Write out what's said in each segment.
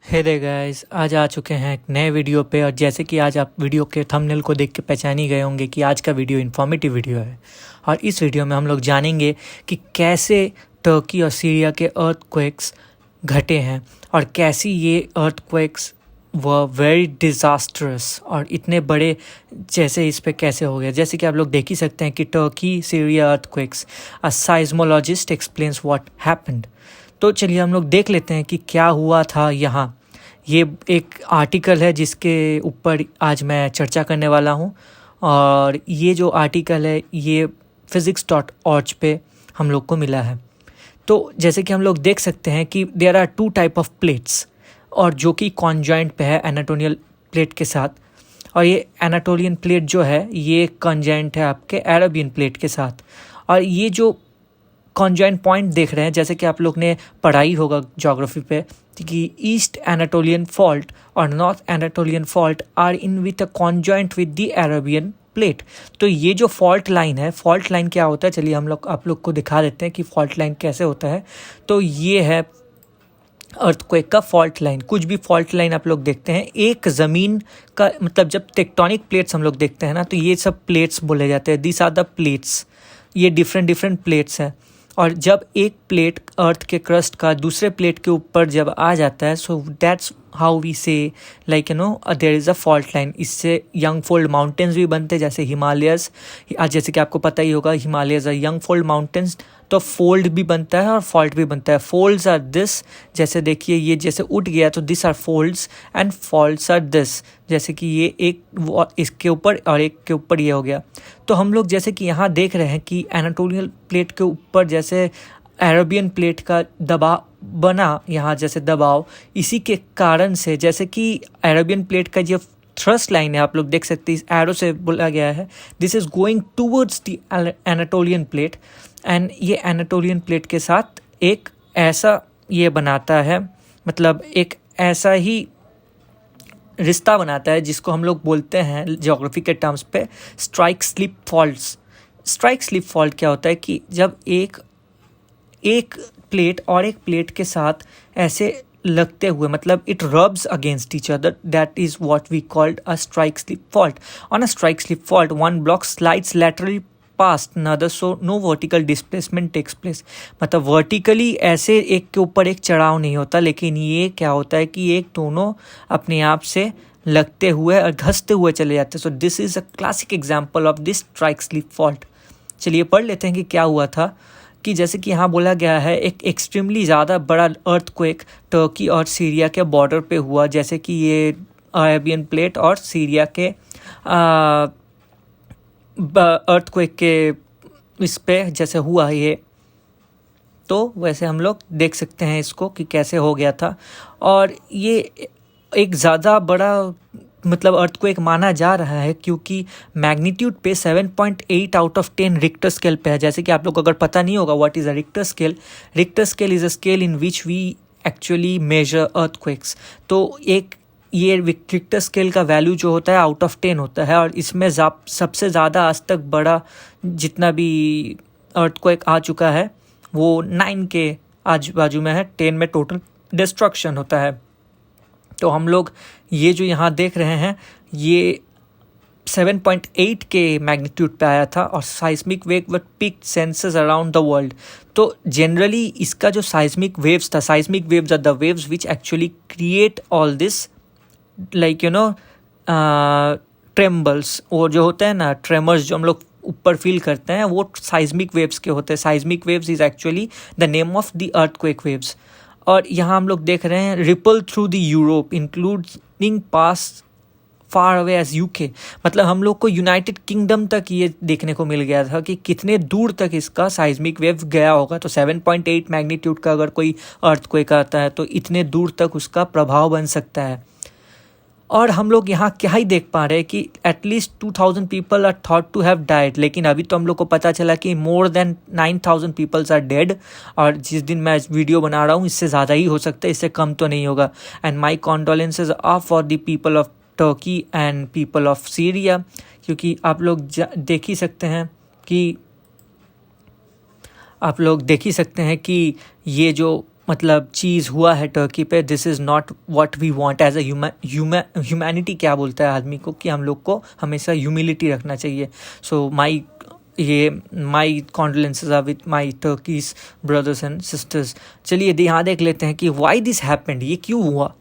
हे दे guys, आज आ चुके हैं एक नए वीडियो पे। और जैसे कि आज आप वीडियो के थंबनेल को देख के पहचान ही गए होंगे कि आज का वीडियो इन्फॉर्मेटिव वीडियो है। और इस वीडियो में हम लोग जानेंगे कि कैसे टर्की और सीरिया के अर्थक्वेक्स घटे हैं और कैसी ये अर्थक्वेक्स व वेरी डिज़ास्ट्रस और इतने बड़े जैसे इस पे कैसे हो गया। जैसे कि आप लोग देख ही सकते हैं कि Turkey Syria earthquakes, a seismologist explains what happened. तो चलिए हम लोग देख लेते हैं कि क्या हुआ था यहाँ। ये एक आर्टिकल है जिसके ऊपर आज मैं चर्चा करने वाला हूँ। और ये जो आर्टिकल है ये physics.org पे हम लोग को मिला है। तो जैसे कि हम लोग देख सकते हैं कि there are two type of plates, और जो कि कॉन्जॉइंट पे है एनाटोलियन प्लेट के साथ। और ये एनाटोलियन प्लेट जो है ये कॉन्जॉइंट है आपके अरेबियन प्लेट के साथ। और ये जो कॉन्जॉइंट पॉइंट देख रहे हैं, जैसे कि आप लोग ने पढ़ाई होगा ज्योग्राफी पे कि ईस्ट एनाटोलियन फॉल्ट और north Anatolian fault are in with a conjoint with the Arabian plate. तो ये जो फॉल्ट लाइन है, फॉल्ट लाइन क्या होता है, चलिए हम लोग आप लोग को दिखा देते हैं कि फॉल्ट लाइन कैसे होता है। तो ये है अर्थक्वेक का फॉल्ट लाइन। कुछ भी फॉल्ट लाइन आप लोग देखते हैं, एक ज़मीन का मतलब जब टेक्टोनिक प्लेट्स हम लोग देखते हैं ना, तो ये सब प्लेट्स बोले जाते हैं। दिस आर द प्लेट्स, ये डिफरेंट प्लेट्स हैं। और जब एक प्लेट अर्थ के क्रस्ट का दूसरे प्लेट के ऊपर जब आ जाता है, so that's how we say like there is a fault line. इससे यंग फोल्ड माउंटेन्स भी बनते हैं, जैसे हिमालयस। आज जैसे कि आपको पता ही होगा Himalayas are young fold mountains. तो फोल्ड भी बनता है और फॉल्ट भी बनता है। फोल्ड्स आर दिस, जैसे देखिए ये जैसे उठ गया तो this are folds, and faults are this, जैसे कि ये एक इसके ऊपर और एक के ऊपर ये हो गया। तो हम लोग जैसे कि यहाँ देख रहे हैं कि एनाटोलियन प्लेट के ऊपर जैसे अरेबियन प्लेट का दबाव बना, यहाँ जैसे दबाव, इसी के कारण से जैसे कि अरेबियन प्लेट का जो थ्रस्ट लाइन है आप लोग देख सकते हैं, इस एरो से बोला गया है this is going towards the Anatolian plate. And ये एनाटोलियन प्लेट के साथ एक ऐसा ये बनाता है, मतलब एक ऐसा ही रिश्ता बनाता है जिसको हम लोग बोलते हैं ज्योग्राफी के टर्म्स पे strike slip faults. Strike slip fault क्या होता है कि जब एक प्लेट और एक प्लेट के साथ ऐसे लगते हुए, मतलब it rubs against each other, that is what we called a strike slip fault. On a strike slip fault one block slides laterally past another, so no vertical displacement takes place. मतलब vertically ऐसे एक के ऊपर एक चढ़ाव नहीं होता, लेकिन ये क्या होता है कि एक दोनों अपने आप से लगते हुए और घसते हुए चले जाते हैं। So this is a classic example of this strike slip fault. चलिए पढ़ लेते हैं कि क्या हुआ था। कि जैसे कि यहाँ बोला गया है एक एक्सट्रीमली ज़्यादा बड़ा अर्थक्वेक टर्की और सीरिया के बॉर्डर पे हुआ, जैसे कि ये अरेबियन प्लेट और सीरिया के अर्थक्वेक के इस पे जैसे हुआ ये, तो वैसे हम लोग देख सकते हैं इसको कि कैसे हो गया था। और ये एक ज़्यादा बड़ा मतलब अर्थक्वेक माना जा रहा है क्योंकि मैग्नीट्यूड पे 7.8 आउट ऑफ 10 रिक्टर स्केल पे है। जैसे कि आप लोग को अगर पता नहीं होगा what is a Richter scale, Richter scale is a scale in which we actually measure earthquakes. तो एक ये रिक्टर स्केल का वैल्यू जो होता है आउट ऑफ 10 होता है, और इसमें सबसे ज़्यादा आज तक बड़ा जितना भी अर्थक्वेक आ चुका है वो 9 के आजू बाजू में है, 10 में टोटल डिस्ट्रक्शन होता है। तो हम लोग ये जो यहाँ देख रहे हैं ये 7.8 के मैग्नीट्यूड पे आया था, और seismic wave we pick sensors around the world. तो जनरली इसका जो साइस्मिक वेव्स था, seismic waves are the waves which actually create all this like trembles, और जो होते हैं ना ट्रेमर्स जो हम लोग ऊपर फील करते हैं, वो साइस्मिक वेव्स के होते हैं। Seismic waves is actually the name of the earthquake waves. और यहाँ हम लोग देख रहे हैं ripple through the Europe including pass far away as UK. मतलब हम लोग को यूनाइटेड किंगडम तक ये देखने को मिल गया था कि कितने दूर तक इसका साइस्मिक वेव गया होगा। तो 7.8 मैग्नीट्यूड का अगर कोई अर्थक्वेक आता है तो इतने दूर तक उसका प्रभाव बन सकता है। और हम लोग यहाँ क्या ही देख पा रहे हैं कि at least 2000 people are thought to have died, लेकिन अभी तो हम लोग को पता चला कि more than 9000 peoples are dead. और जिस दिन मैं वीडियो बना रहा हूँ इससे ज़्यादा ही हो सकता है, इससे कम तो नहीं होगा। And my condolences are for the people of Turkey and people of Syria, क्योंकि आप लोग देख ही सकते हैं कि ये जो मतलब चीज़ हुआ है टर्की पे, this is not what we want as a humanity. क्या बोलता है आदमी को कि हम लोग को हमेशा ह्यूमिलिटी रखना चाहिए। So my condolences are with my Turkey's brothers and sisters. चलिए यहाँ देख लेते हैं कि वाई दिस हैपेंड, ये क्यों हुआ।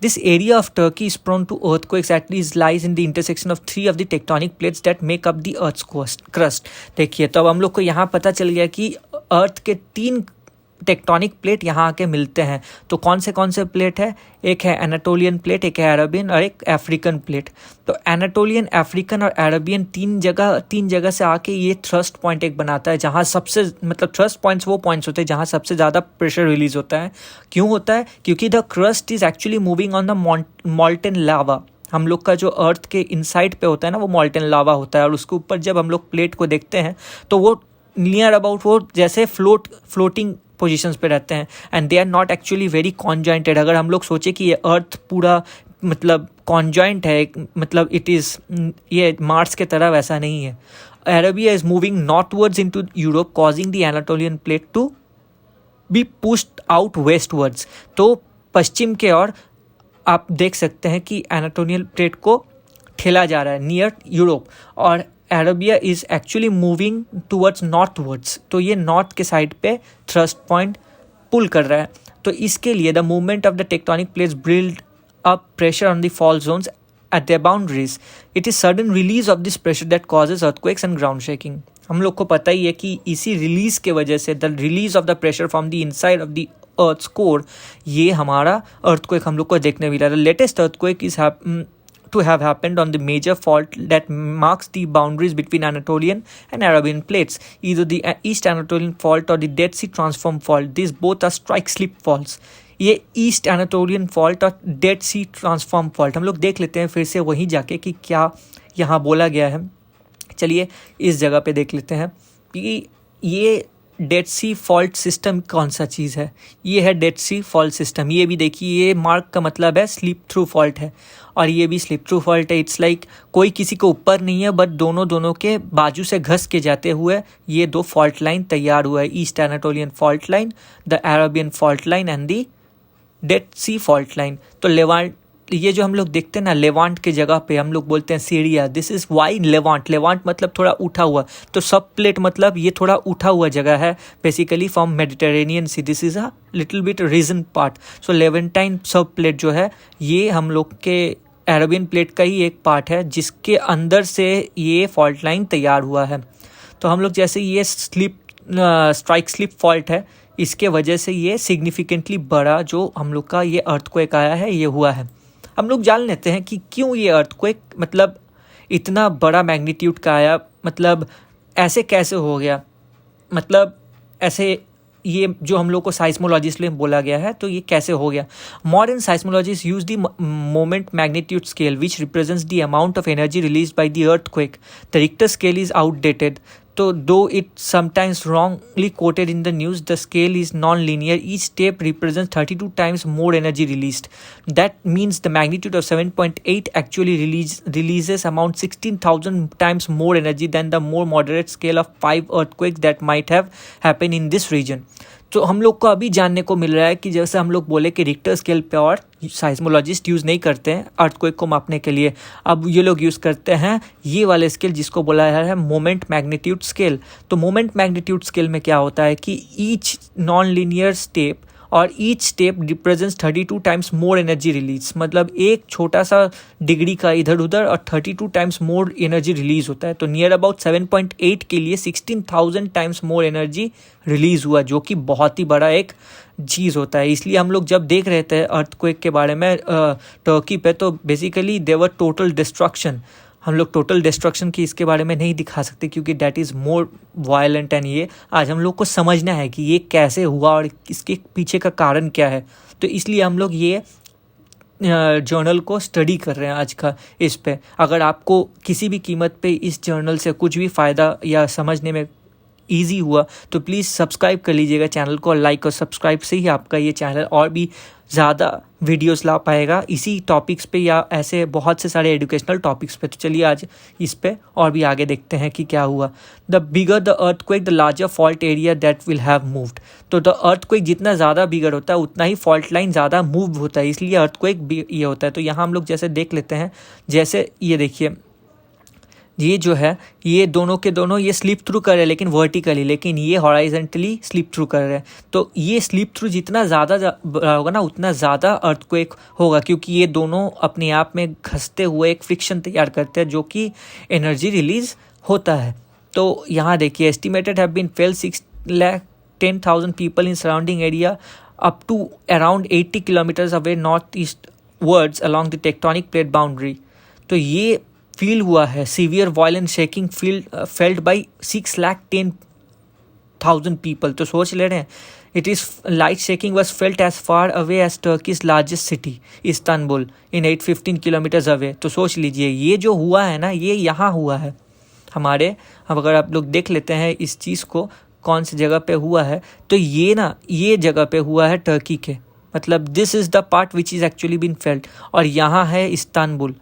This area of Turkey is prone to earthquakes at least lies in the intersection of 3 of the tectonic plates that make up the Earth's crust। देखिए तो अब हम लोग को यहाँ पता चल गया कि अर्थ के 3 टेक्टोनिक प्लेट यहाँ आके मिलते हैं। तो कौन से प्लेट है, एक है एनाटोलियन प्लेट, एक है अरबियन और एक अफ्रीकन प्लेट। तो एनाटोलियन, अफ्रीकन और अरबियन तीन जगह से आके ये थ्रस्ट पॉइंट एक बनाता है, जहाँ सबसे मतलब थ्रस्ट पॉइंट्स वो पॉइंट्स होते हैं जहाँ सबसे ज़्यादा प्रेशर रिलीज होता है। क्यों होता है, क्योंकि the crust is actually moving on the molten lava. हम लोग का जो अर्थ के इनसाइड पे होता है ना, वो मॉल्टन लावा होता है, और उसके ऊपर जब हम लोग प्लेट को देखते हैं तो वो नियर अबाउट वो जैसे फ्लोटिंग पोजीशंस पे रहते हैं, and they are not actually very conjointed. अगर हम लोग सोचे कि ये अर्थ पूरा मतलब कॉन्जॉइंट है, मतलब इट इज़, ये मार्स के तरह वैसा नहीं है। Arabia is moving northwards into Europe causing the Anatolian plate to be pushed out westwards. तो पश्चिम के ओर आप देख सकते हैं कि एनाटोलियन प्लेट को ठेला जा रहा है नियर यूरोप, और Arabia is actually moving towards northwards. तो ये नॉर्थ के साइड पे थ्रस्ट पॉइंट पुल कर रहा है। तो इसके लिए the movement of the tectonic plates build up pressure on the fault zones at their boundaries. It is sudden release of this pressure that causes earthquakes and ground shaking. हम लोग को पता ही है कि इसी रिलीज के वजह से, the release of the pressure from the inside of the earth's core, ये हमारा अर्थक्वेक हम लोग को देखने मिला। The latest earthquake is to have happened on the major fault that marks the boundaries between Anatolian and Arabian plates, either the East Anatolian fault or the Dead Sea Transform fault. These both are strike-slip faults. ये east Anatolian fault और dead सी transform fault हम लोग देख लेते हैं फिर से वहीं जाके कि क्या यहाँ बोला गया है। चलिए इस जगह पे देख लेते हैं कि ये डेड सी फॉल्ट सिस्टम कौन सा चीज़ है। ये है डेड सी फॉल्ट सिस्टम। ये भी देखिए, ये मार्क का मतलब है स्लिप थ्रू फॉल्ट है, और ये भी स्लिप थ्रू फॉल्ट है। इट्स लाइक कोई किसी को ऊपर नहीं है, बट दोनों के बाजू से घस के जाते हुए ये 2 फॉल्ट लाइन तैयार हुआ है, east Anatolian fault line, the Arabian fault line and the Dead Sea fault line. तो लेवांट, ये जो हम लोग देखते हैं ना, लेवांट के जगह पे हम लोग बोलते हैं Syria. This is why Levant. Levant मतलब थोड़ा उठा हुआ, तो सब प्लेट मतलब ये थोड़ा उठा हुआ जगह है basically from Mediterranean Sea. This is a little bit region part. So Levantine sub plate जो है ये हम लोग के अरेबियन प्लेट का ही एक पार्ट है, जिसके अंदर से ये फॉल्ट लाइन तैयार हुआ है। तो हम लोग जैसे ये स्ट्राइक स्लिप फॉल्ट है, इसके वजह से ये सिग्निफिकेंटली बड़ा जो हम लोग का ये अर्थक्वेक आया है, ये हुआ है। हम लोग जान लेते हैं कि क्यों ये अर्थक्वेक मतलब इतना बड़ा मैग्नीट्यूड का आया, मतलब ऐसे कैसे हो गया, मतलब ऐसे ये जो हम लोग को साइस्मोलॉजिस्ट में बोला गया है, तो ये कैसे हो गया। Modern seismologists use the moment magnitude scale which represents the amount of energy release by the earthquake. The Richter scale is outdated. So though it sometimes wrongly quoted in the news, the scale is non-linear. Each step represents 32 times more energy released. That means the magnitude of 7.8 actually releases amount 16,000 times more energy than the more moderate scale of 5 earthquakes that might have happened in this region. तो हम लोग को अभी जानने को मिल रहा है कि जैसे हम लोग बोले कि रिक्टर स्केल पे और साइस्मोलॉजिस्ट यूज़ नहीं करते हैं अर्थक्वेक को मापने के लिए, अब ये लोग यूज़ करते हैं ये वाले स्केल जिसको बोला है मोमेंट मैग्नीट्यूड स्केल। तो मोमेंट मैग्नीट्यूड स्केल में क्या होता है कि ईच नॉन लीनियर स्टेप और each step represents 32 times more energy release. मतलब एक छोटा सा डिग्री का इधर उधर और 32 टाइम्स मोर एनर्जी रिलीज होता है। तो नियर अबाउट 7.8 के लिए 16,000 टाइम्स मोर एनर्जी रिलीज हुआ, जो कि बहुत ही बड़ा एक चीज़ होता है। इसलिए हम लोग जब देख रहे थे अर्थक्वेक के बारे में टर्की पे, तो बेसिकली देवर टोटल डिस्ट्रक्शन। हम लोग टोटल डिस्ट्रक्शन की इसके बारे में नहीं दिखा सकते क्योंकि that is more violent, and ये आज हम लोग को समझना है कि ये कैसे हुआ और इसके पीछे का कारण क्या है। तो इसलिए हम लोग ये जर्नल को स्टडी कर रहे हैं आज का इस पे। अगर आपको किसी भी कीमत पे इस जर्नल से कुछ भी फ़ायदा या समझने में ईजी हुआ तो प्लीज़ सब्सक्राइब कर लीजिएगा चैनल को, और लाइक और सब्सक्राइब से ही आपका ये चैनल और भी ज़्यादा वीडियोस ला पाएगा इसी टॉपिक्स पे या ऐसे बहुत से सारे एजुकेशनल टॉपिक्स पे। तो चलिए आज इस पे और भी आगे देखते हैं कि क्या हुआ। The bigger the earthquake the larger fault area that will have moved. तो द अर्थक्वेक जितना ज़्यादा बिगर होता है उतना ही फॉल्ट लाइन ज़्यादा मूव होता है, इसलिए अर्थक्वेक भी ये होता है। तो यहाँ हम लोग जैसे देख लेते हैं, जैसे ये देखिए, ये जो है ये दोनों के दोनों ये स्लिप थ्रू कर रहे हैं लेकिन वर्टिकली, लेकिन ये हॉराइजेंटली स्लिप थ्रू कर रहे हैं। तो ये स्लिप थ्रू जितना ज़्यादा होगा ना उतना ज़्यादा अर्थक्वेक होगा, क्योंकि ये दोनों अपने आप में घसते हुए एक फ्रिक्शन तैयार करते हैं जो कि एनर्जी रिलीज होता है। तो यहाँ देखिए, estimated have been fell 610,000 people in surrounding area up to around 80 kilometres away north eastwards along the tectonic plate boundary. तो ये फील हुआ है, severe violent shaking felt by 610,000 people. तो सोच ले रहे हैं, it is light shaking was felt as far away as Turkey's largest city Istanbul in 815 kilometres away. तो सोच लीजिए ये जो हुआ है ना, ये यहाँ हुआ है हमारे। अब अगर आप लोग देख लेते हैं इस चीज़ को कौन सी जगह पे हुआ है, तो ये ना ये जगह पे हुआ है टर्की के, मतलब this is the part which is actually been felt. और यहाँ है इस्तांबुल,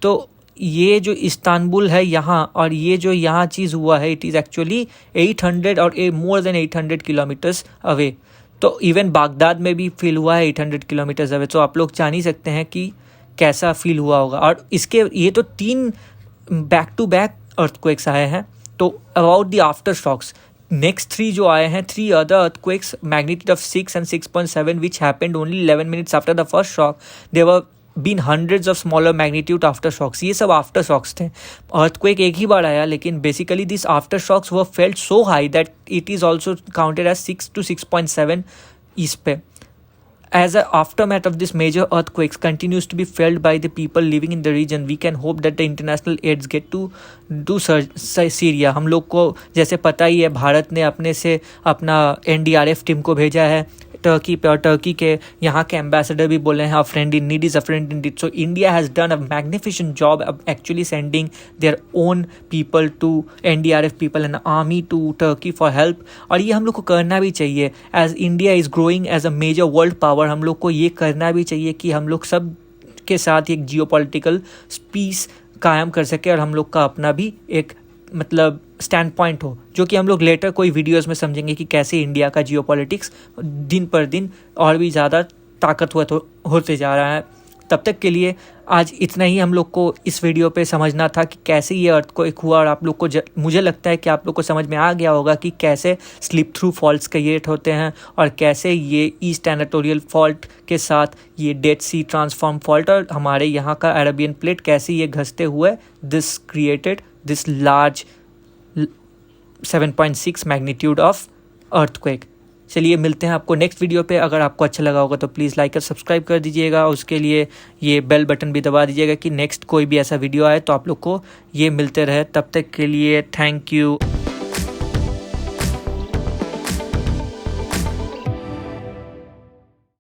तो ये जो इस्तांबुल है यहाँ, और ये जो यहाँ चीज़ हुआ है इट इज़ एक्चुअली 800 और मोर देन 800 किलोमीटर्स अवे। तो इवन बागदाद में भी फील हुआ है 800 किलोमीटर्स अवे। तो आप लोग जान ही सकते हैं कि कैसा फील हुआ होगा। और इसके ये तो 3 बैक टू बैक अर्थक्वेक्स आए हैं। तो about the aftershocks, next 3 जो आए हैं, 3 other earthquakes magnitude of 6 and 6.7 which happened only 11 minutes after the first shock. They were been hundreds of smaller magnitude aftershocks। ये सब आफ्टर शॉक्स थे। Earthquake एक ही बार आया, लेकिन basically this aftershocks were felt so high that it is also counted as 6 to 6.7 इस पे। As an aftermath of this major earthquakes continues to be felt by the people living in the region, we can hope that the international aids get to Syria। हम लोग को जैसे पता ही है, भारत ने अपने से अपना NDRF टीम को भेजा है टर्की पे, और टर्की के यहाँ के एम्बेसडर भी बोले हैं, अ friend in need is a friend in need. So India has done a magnificent job of actually sending their own people to NDRF people and army to Turkey for help। और ये हम लोग को करना भी चाहिए, as India is growing as a major world power. हम लोग को ये करना भी चाहिए कि हम लोग सब के साथ एक जियोपॉलिटिकल पीस कायम कर सके, और हम लोग का अपना भी एक मतलब स्टैंड पॉइंट हो, जो कि हम लोग लेटर कोई वीडियोस में समझेंगे कि कैसे इंडिया का जियोपॉलिटिक्स दिन पर दिन और भी ज़्यादा ताकतवर होते जा रहा है। तब तक के लिए आज इतना ही हम लोग को इस वीडियो पे समझना था कि कैसे ये अर्थक्वेक हुआ, और आप लोग को मुझे लगता है कि आप लोग को समझ में आ गया होगा कि कैसे स्लिप थ्रू फॉल्ट्स क्रिएट होते हैं, और कैसे ये ईस्ट एनाटोलियल फॉल्ट के साथ ये डेड सी ट्रांसफॉर्म फॉल्ट और हमारे यहाँ का अरेबियन प्लेट कैसे ये घसते हुए this created this large 7.6 magnitude of earthquake. चलिए मिलते हैं आपको नेक्स्ट वीडियो पे। अगर आपको अच्छा लगा होगा तो प्लीज़ लाइक और सब्सक्राइब कर दीजिएगा, उसके लिए ये बेल बटन भी दबा दीजिएगा कि नेक्स्ट कोई भी ऐसा वीडियो आए तो आप लोग को ये मिलते रहे। तब तक के लिए थैंक यू।